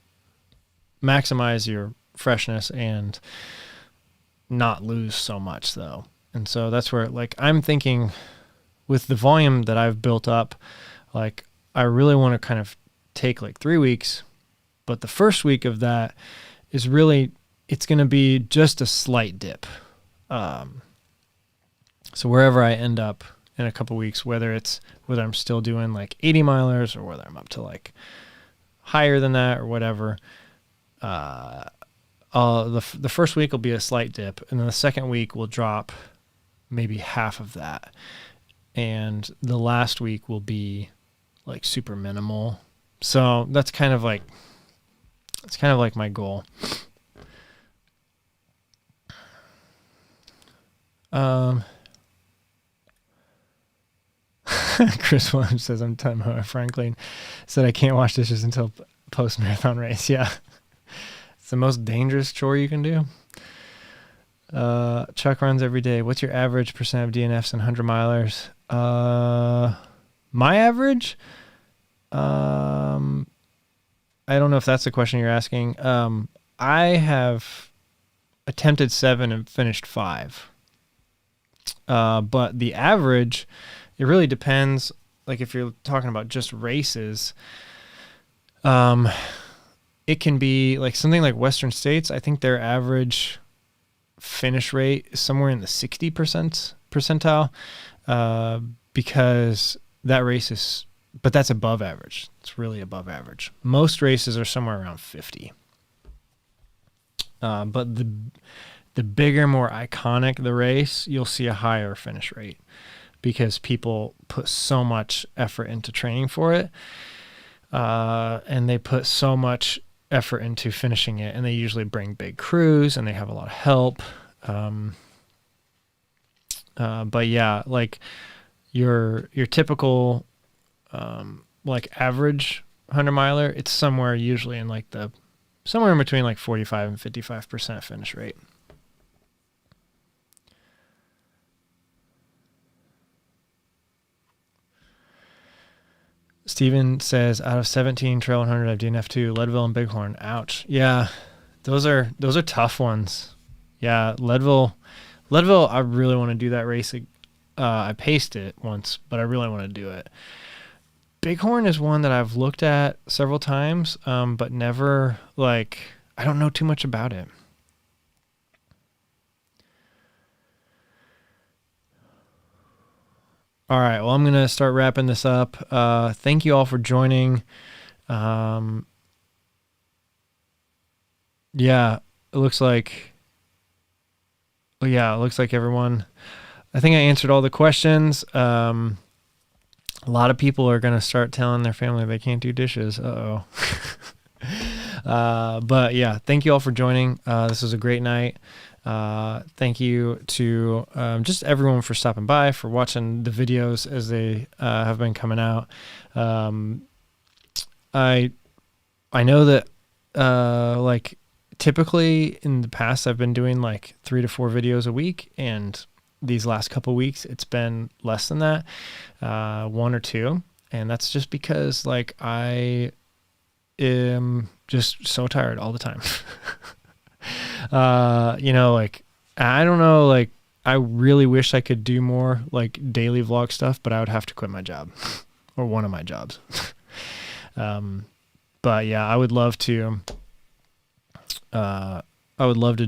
maximize your freshness and not lose so much though. And so that's where, like, I'm thinking with the volume that I've built up, like, I really want to kind of take like 3 weeks, but the first week of that is really, it's going to be just a slight dip. So wherever I end up in a couple weeks, whether I'm still doing like 80 milers or whether I'm up to like higher than that or whatever, the first week will be a slight dip, and then the second week will drop maybe half of that, and the last week will be like super minimal. So that's kind of like my goal. Chris Williams says, I'm telling my Franklin said I can't wash dishes until post-marathon race. Yeah. It's the most dangerous chore you can do. Chuck runs every day. What's your average percent of DNFs and 100 milers? My average? I don't know if that's the question you're asking. I have attempted 7 and finished 5. But the average, it really depends. Like, if you're talking about just races, it can be like something like Western States. I think their average finish rate is somewhere in the 60% percentile, because that race is, but that's above average. It's really above average. Most races are somewhere around 50. But the bigger, more iconic the race, you'll see a higher finish rate because people put so much effort into training for it. And they put so much effort into finishing it, and they usually bring big crews and they have a lot of help. But yeah, like your typical, like average 100-miler, it's somewhere usually in like somewhere in between like 45 and 55% finish rate. Steven says, out of 17 trail 100, I've DNF2, Leadville and Bighorn. Ouch. Yeah, those are tough ones. Yeah, Leadville, I really want to do that race. I paced it once, but I really want to do it. Bighorn is one that I've looked at several times, but never, like, I don't know too much about it. All right, well, I'm going to start wrapping this up. Thank you all for joining. Yeah, it looks like everyone, I think I answered all the questions. A lot of people are going to start telling their family they can't do dishes. Uh-oh. But yeah, thank you all for joining. This was a great night. Thank you to just everyone for stopping by, for watching the videos as they have been coming out. I know that like typically in the past I've been doing like 3 to 4 videos a week, and these last couple weeks it's been less than that, 1 or 2, and that's just because like I am just so tired all the time. Like, I don't know, like, I really wish I could do more, like, daily vlog stuff, but I would have to quit my job, or one of my jobs. But yeah, I would love to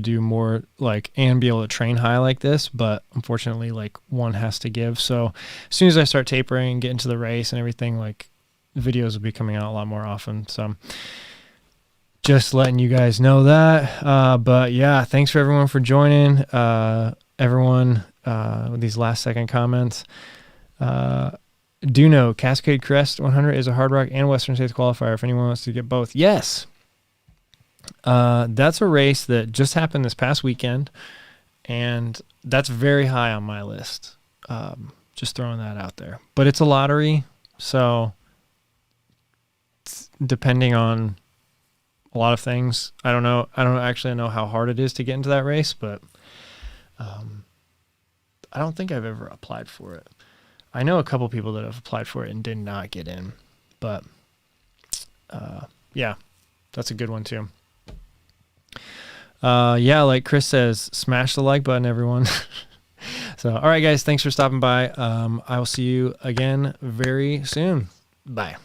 do more, like, and be able to train high like this, but unfortunately, like, one has to give. So as soon as I start tapering and get into the race and everything, like, videos will be coming out a lot more often. So just letting you guys know that. But yeah, thanks for everyone for joining. Everyone, with these last second comments. Do know Cascade Crest 100 is a Hard Rock and Western States qualifier if anyone wants to get both. Yes. That's a race that just happened this past weekend, and that's very high on my list. Just throwing that out there. But it's a lottery, so depending on a lot of things, I don't actually know how hard it is to get into that race, but I don't think I've ever applied for it. I know a couple people that have applied for it and did not get in, but yeah, that's a good one too. Yeah, like Chris says, smash the like button, everyone. So, all right, guys, thanks for stopping by. I will see you again very soon. Bye.